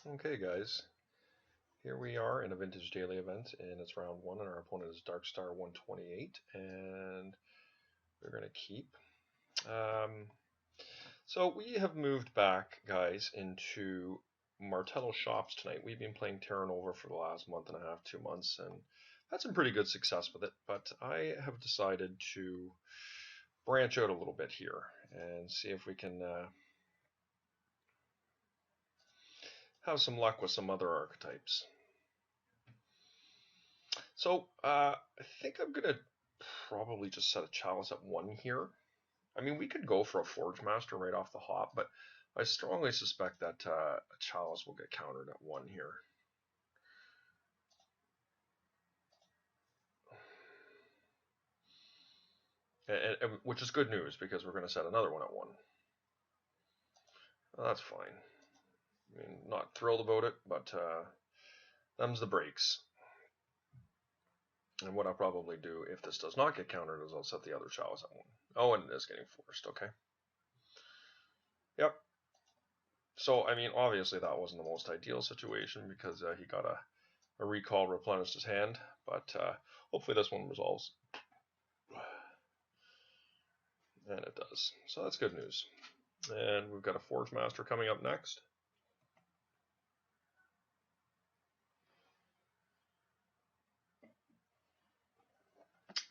Okay, guys, here we are in a vintage daily event, and it's round one, and our opponent is darkstar128, and we're going to keep. So we have moved back, guys, into Martello shops tonight. We've been playing Terra Nova for the last month and a half, 2 months, and had some pretty good success with it, but I have decided to branch out a little bit here and see if we can have some luck with some other archetypes. So I think I'm going to probably just set a chalice at 1 here. I mean, we could go for a Forge Master right off the hop, but I strongly suspect that a chalice will get countered at 1 here. Which is good news, because we're going to set another one at 1. Well, that's fine. I mean, not thrilled about it, but them's the breaks. And what I'll probably do if this does not get countered is I'll set the other chalice at 1. Oh, and it is getting forced, okay. Yep. So, I mean, obviously that wasn't the most ideal situation, because he got a recall, replenished his hand, but hopefully this one resolves. And it does. So that's good news. And we've got a Forge Master coming up next.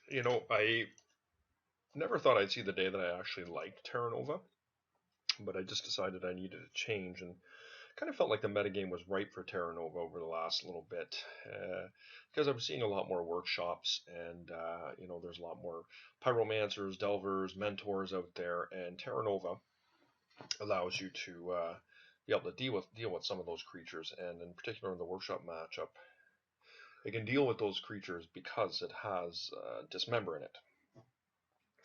You know, I never thought I'd see the day that I actually liked Terra Nova, but I just decided I needed a change, and kind of felt like the metagame was right for Terra Nova over the last little bit, because I was seeing a lot more workshops, and you know, there's a lot more pyromancers, delvers, mentors out there, and Terra Nova allows you to be able to deal with some of those creatures, and in particular in the workshop matchup, it can deal with those creatures because it has Dismember in it.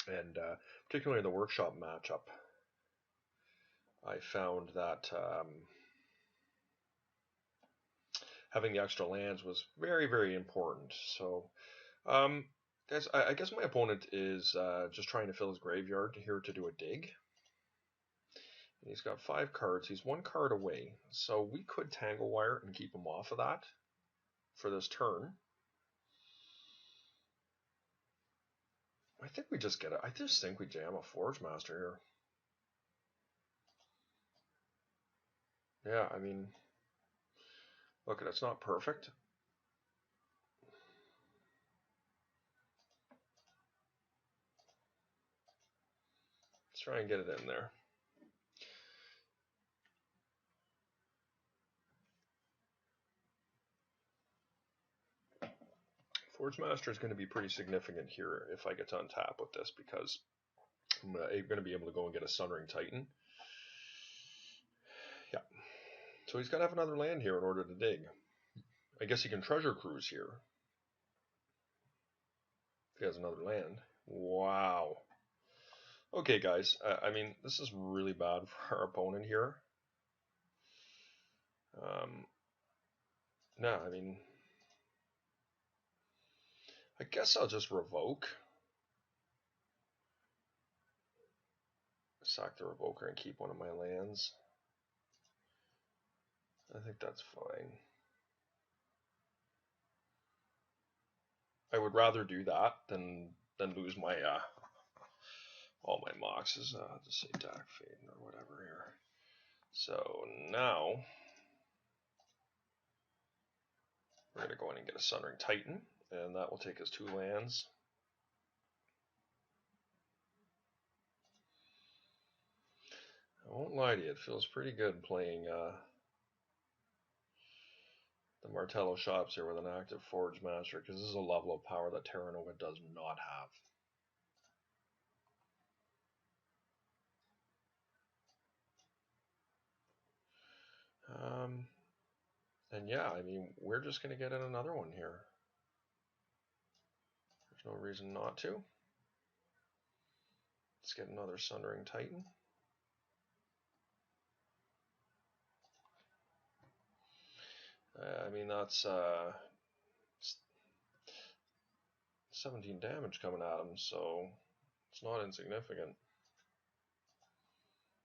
And particularly in the workshop matchup, I found that having the extra lands was very, very important. So, guys, I guess my opponent is just trying to fill his graveyard here to do a dig. And he's got 5 cards. He's 1 card away. So we could Tangle Wire and keep him off of that for this turn. I think we just get it. I just think we jam a Forge Master here. Yeah, I mean, look, it's not perfect. Let's try and get it in there. Forge Master is going to be pretty significant here if I get to untap with this, because I'm going to be able to go and get a Sundering Titan. Yeah. So he's got to have another land here in order to dig. I guess he can Treasure Cruise here. If he has another land. Wow. Okay, guys. I mean, this is really bad for our opponent here. No, I mean, I guess I'll just revoke. Sack the Revoker and keep one of my lands. I think that's fine. I would rather do that than lose my all my moxes. I'll just say Dark Fade or whatever here. So now we're going to go in and get a Sundering Titan, and that will take us 2 lands. I won't lie to you, it feels pretty good playing the Martello shops here with an active Forge Master, because this is a level of power that Terra Nova does not have. And yeah, I mean, we're just going to get in another one here. There's no reason not to. Let's get another Sundering Titan. I mean, that's 17 damage coming at him, so it's not insignificant.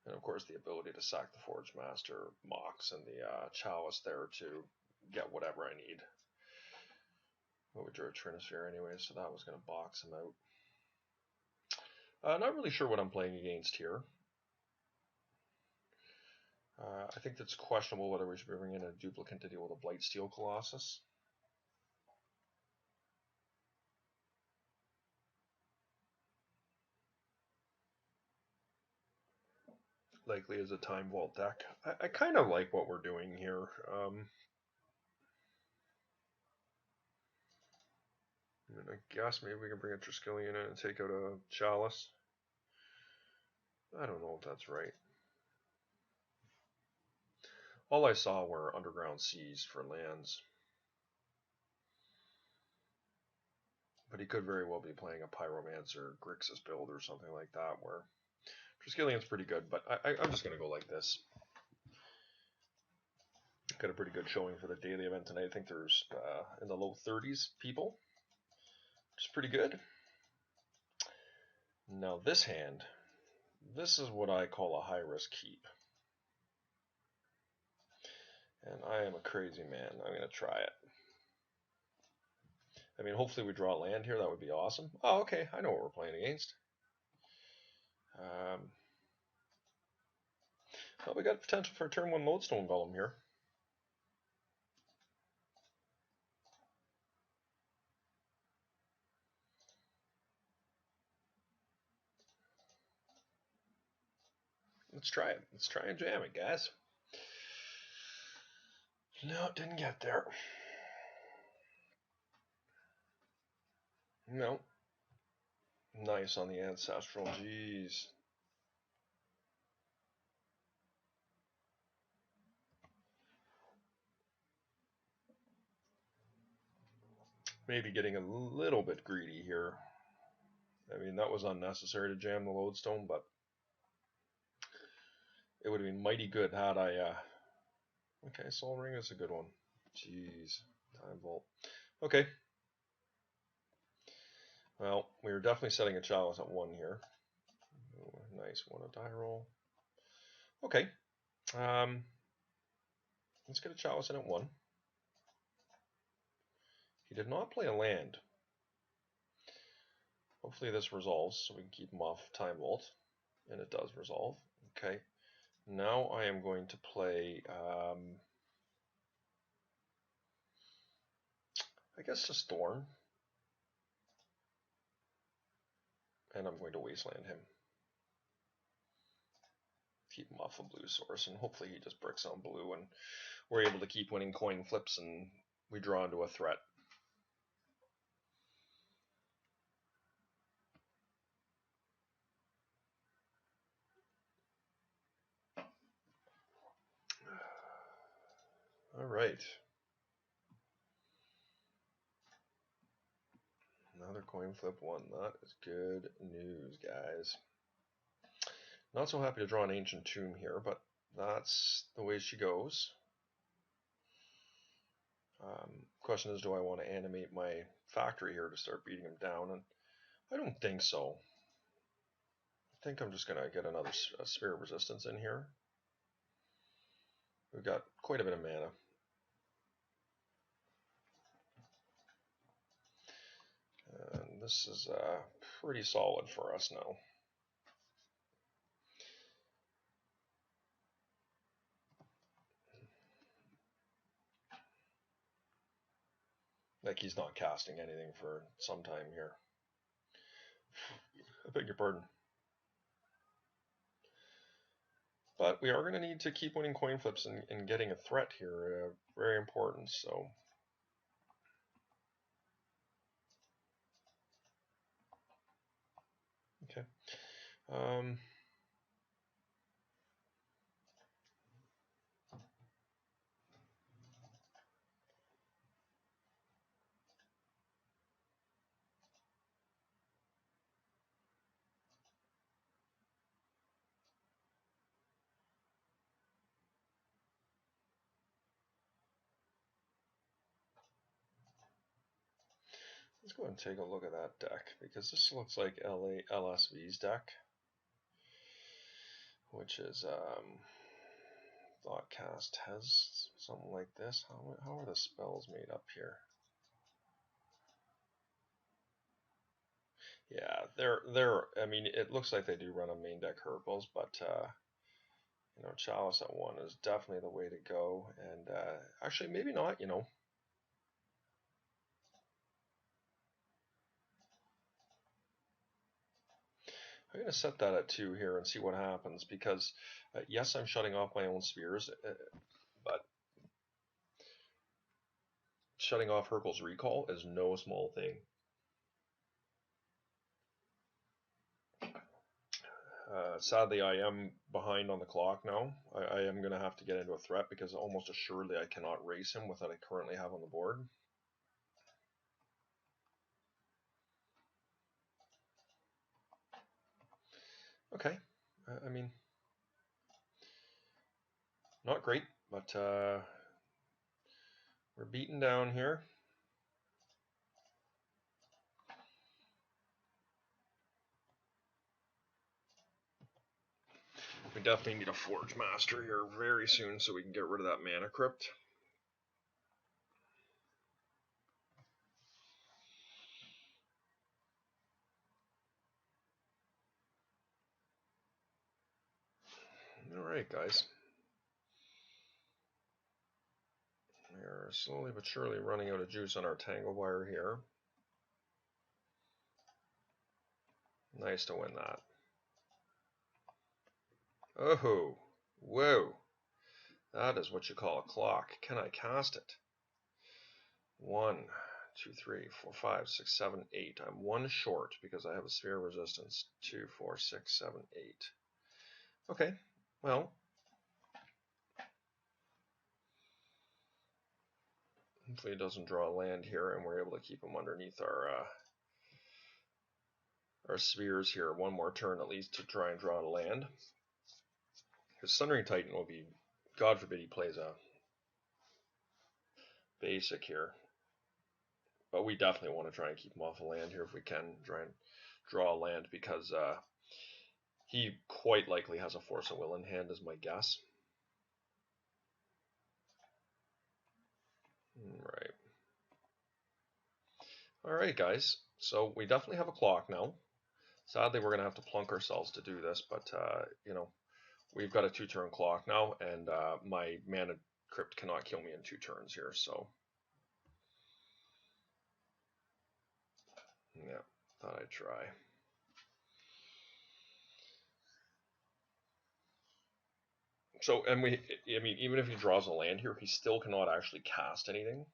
And of course the ability to sack the Forge Master Mox and the Chalice there to get whatever I need. But we drew a Trinisphere anyway, so that was going to box him out. Not really sure what I'm playing against here. I think that's questionable whether we should be bringing in a duplicate to deal with a Blightsteel Colossus. Likely as a Time Vault deck. I kind of like what we're doing here. I guess maybe we can bring a Triskelion in and take out a Chalice. I don't know if that's right. All I saw were Underground Seas for lands. But he could very well be playing a Pyromancer, Grixis build or something like that, where Triskellion's pretty good, but I'm just going to go like this. Got a pretty good showing for the daily event tonight. I think there's in the low 30s people, which is pretty good. Now this hand, this is what I call a high-risk keep. And I am a crazy man. I'm going to try it. I mean, hopefully we draw land here. That would be awesome. Oh, okay. I know what we're playing against. Well, we got potential for a turn 1 Lodestone Golem here. Let's try it. Let's try and jam it, guys. No, it didn't get there. No. Nice on the Ancestral. Jeez. Maybe getting a little bit greedy here. I mean, that was unnecessary to jam the Lodestone, but it would have been mighty good had I... Okay, Soul Ring is a good one. Jeez. Time Vault. Okay. Well, we were definitely setting a Chalice at 1 here. Ooh, nice one, a die roll. Okay. Let's get a Chalice in at 1. He did not play a land. Hopefully this resolves so we can keep him off Time Vault. And it does resolve. Okay. Now I am going to play, I guess, just Thorn. And I'm going to Wasteland him. Keep him off a blue source, and hopefully he just bricks on blue, and we're able to keep winning coin flips, and we draw into a threat. All right. Another coin flip one. That is good news, guys. Not so happy to draw an Ancient Tomb here, but that's the way she goes. Question is, do I want to animate my factory here to start beating him down? And I don't think so. I think I'm just going to get another Sphere of Resistance in here. We've got quite a bit of mana. And this is pretty solid for us now. Like he's not casting anything for some time here. I beg your pardon. But we are going to need to keep winning coin flips and getting a threat here. Very important, so... Okay. Let's go ahead and take a look at that deck, because this looks like LSV's deck. which is Thoughtcast has something like this. How are the spells made up here? Yeah, they're. I mean, it looks like they do run on main deck Herbals, but you know, Chalice at 1 is definitely the way to go. And actually, maybe not. You know, I'm gonna set that at 2 here and see what happens because yes, I'm shutting off my own spheres, but shutting off Herbals Recall is no small thing. Sadly, I am behind on the clock now. I am going to have to get into a threat because almost assuredly I cannot race him with what I currently have on the board. Okay, I mean, not great, but we're beaten down here. We definitely need a Forge Master here very soon so we can get rid of that Mana Crypt. Alright, guys. We're slowly but surely running out of juice on our Tangle Wire here. Nice to win that. Oh, whoa. That is what you call a clock. Can I cast it? 1, 2, 3, 4, 5, 6, 7, 8. I'm 1 short because I have a sphere resistance. 2, 4, 6, 7, 8. Okay, well. Hopefully it doesn't draw a land here and we're able to keep him underneath our spheres here. One more turn at least to try and draw a land. Because Sundering Titan will be, God forbid he plays a basic here. But we definitely want to try and keep him off a land here if we can. Try and draw a land because he quite likely has a Force of Will in hand is my guess. Right. Alright guys, so we definitely have a clock now. Sadly we're going to have to plunk ourselves to do this, but you know, we've got a 2-turn clock now, and my Mana Crypt cannot kill me in 2 turns here, so yeah, thought I'd try. So, and I mean, even if he draws a land here, he still cannot actually cast anything.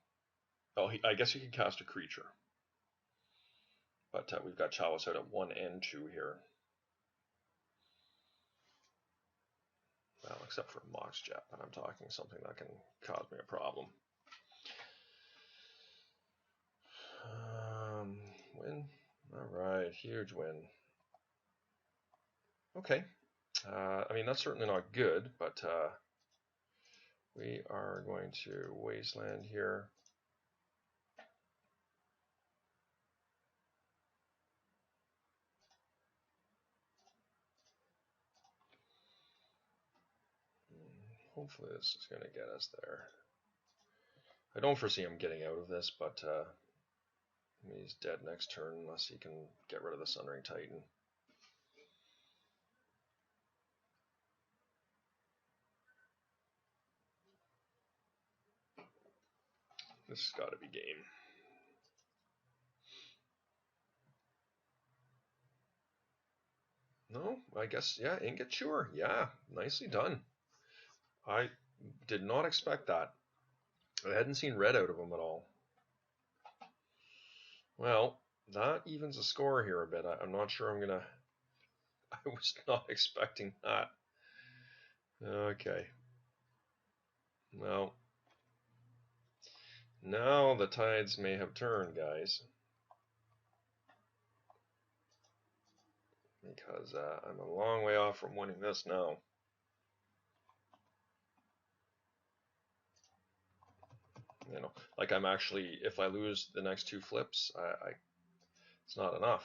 Oh, I guess he can cast a creature. But we've got Chalice out at 1 and 2 here. Well, except for Mox Jet, but I'm talking something that can cause me a problem. Win. Alright, huge win. Okay. I mean, that's certainly not good, but we are going to Wasteland here. Hopefully this is going to get us there. I don't foresee him getting out of this, but he's dead next turn unless he can get rid of the Sundering Titan. This has got to be game. No, I guess, yeah, Ingot Chewer. Yeah, nicely done. I did not expect that. I hadn't seen red out of him at all. Well, that evens the score here a bit. I'm not sure I'm going to... I was not expecting that. Okay. Well, now the tides may have turned, guys. Because I'm a long way off from winning this now. You know, like I'm actually, if I lose the next 2 flips, it's not enough.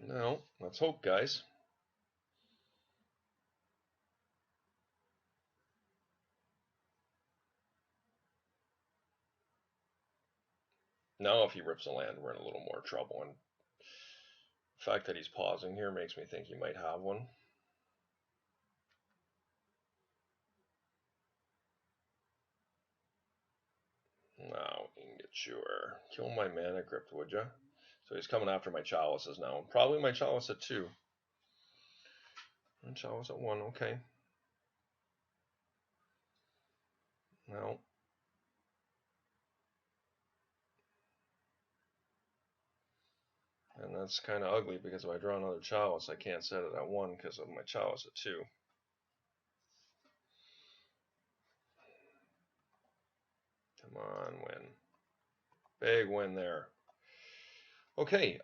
No, let's hope, guys. Now if he rips a land, we're in a little more trouble. And the fact that he's pausing here makes me think he might have one. Now, Ingeture. Kill my Mana Crypt, would ya? So he's coming after my chalices now. Probably my chalice at 2. And chalice at 1, okay. Now. And that's kind of ugly because if I draw another chalice, I can't set it at 1 because of my chalice at 2. Come on, win. Big win there. Okay,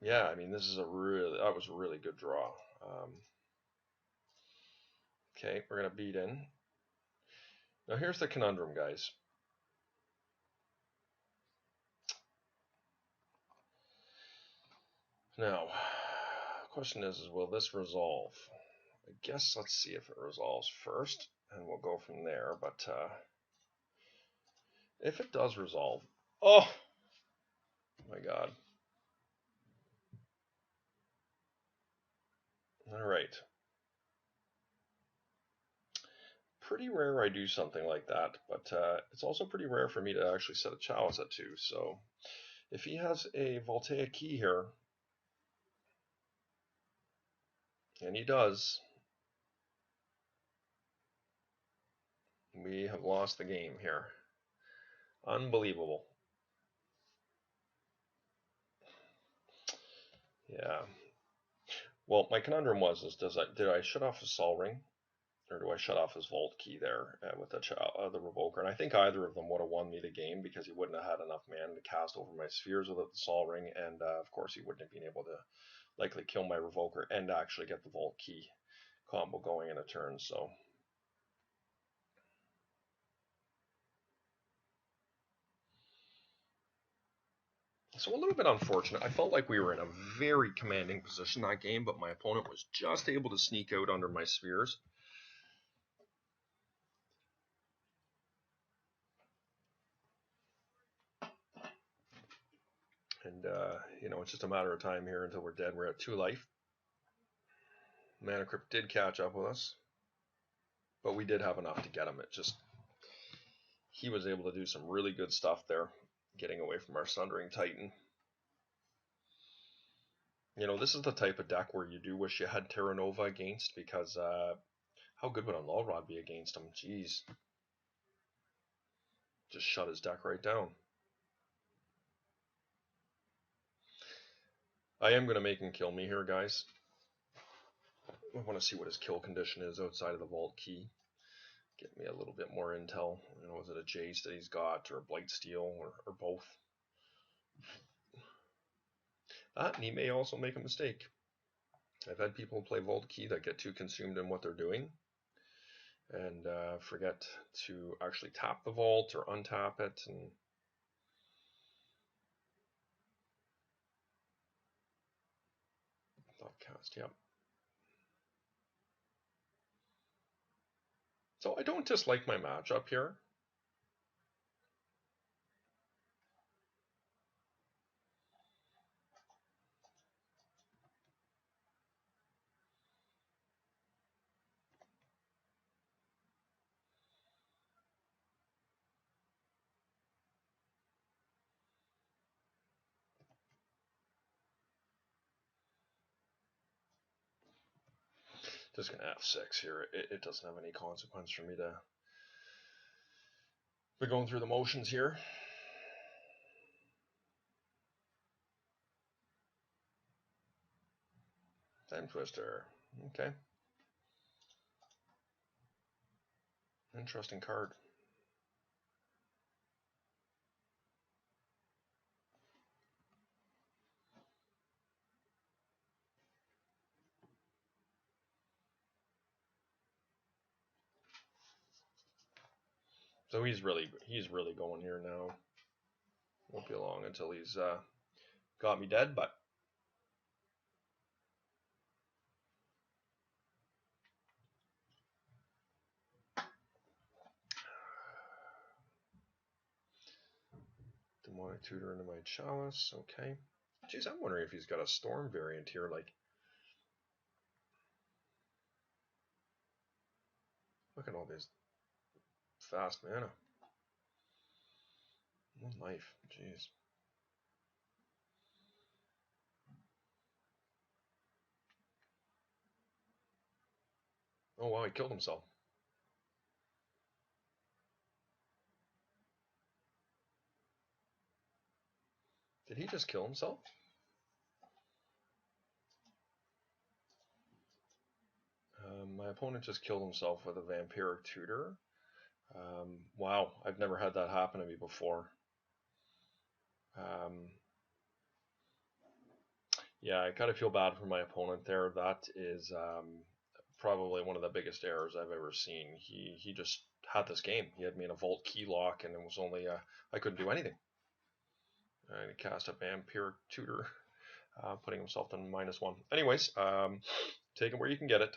yeah, I mean, this is that was a really good draw. Okay, we're going to beat in. Now here's the conundrum, guys. Now, the question is will this resolve? I guess let's see if it resolves first, and we'll go from there. But if it does resolve, oh my god. All right. Pretty rare I do something like that, but it's also pretty rare for me to actually set a chalice at 2. So if he has a Voltaic key here, and he does, we have lost the game here. Unbelievable. Yeah. Well, my conundrum was: did I shut off his Sol Ring, or do I shut off his Vault Key there with the Revoker? And I think either of them would have won me the game because he wouldn't have had enough mana to cast over my spheres without the Sol Ring, and of course he wouldn't have been able to likely kill my Revoker and actually get the Vault Key combo going in a turn. So a little bit unfortunate. I felt like we were in a very commanding position that game, but my opponent was just able to sneak out under my spheres. And, it's just a matter of time here until we're dead. We're at 2 life. Mana Crypt did catch up with us, but we did have enough to get him. He was able to do some really good stuff there, getting away from our Sundering Titan. This is the type of deck where you do wish you had Terra Nova against, because how good would a Null Rod be against him? Jeez. Just shut his deck right down. I am going to make him kill me here, guys. I want to see what his kill condition is outside of the Vault Key. Get me a little bit more intel. Is it a Jace that he's got, or a Blightsteel, or both? And he may also make a mistake. I've had people play Vault Key that get too consumed in what they're doing and forget to actually tap the vault or untap it. And Thoughtcast, yep. So I don't dislike my matchup here. Just going to F6 here. It doesn't have any consequence for me to be going through the motions here. Time Twister. Okay. Interesting card. So he's really going here now. Won't be long until he's got me dead, but demonic tutor into my chalice. Okay. Jeez, I'm wondering if he's got a storm variant here. Like, look at all this fast mana. One life. Jeez. Oh wow, he killed himself. Did he just kill himself? My opponent just killed himself with a vampiric tutor. Wow, I've never had that happen to me before. Yeah, I kind of feel bad for my opponent there. That is probably one of the biggest errors I've ever seen. He just had this game. He had me in a vault key lock, and it was only I couldn't do anything. And he cast a vampiric tutor, putting himself to -1. Anyways, take it where you can get it.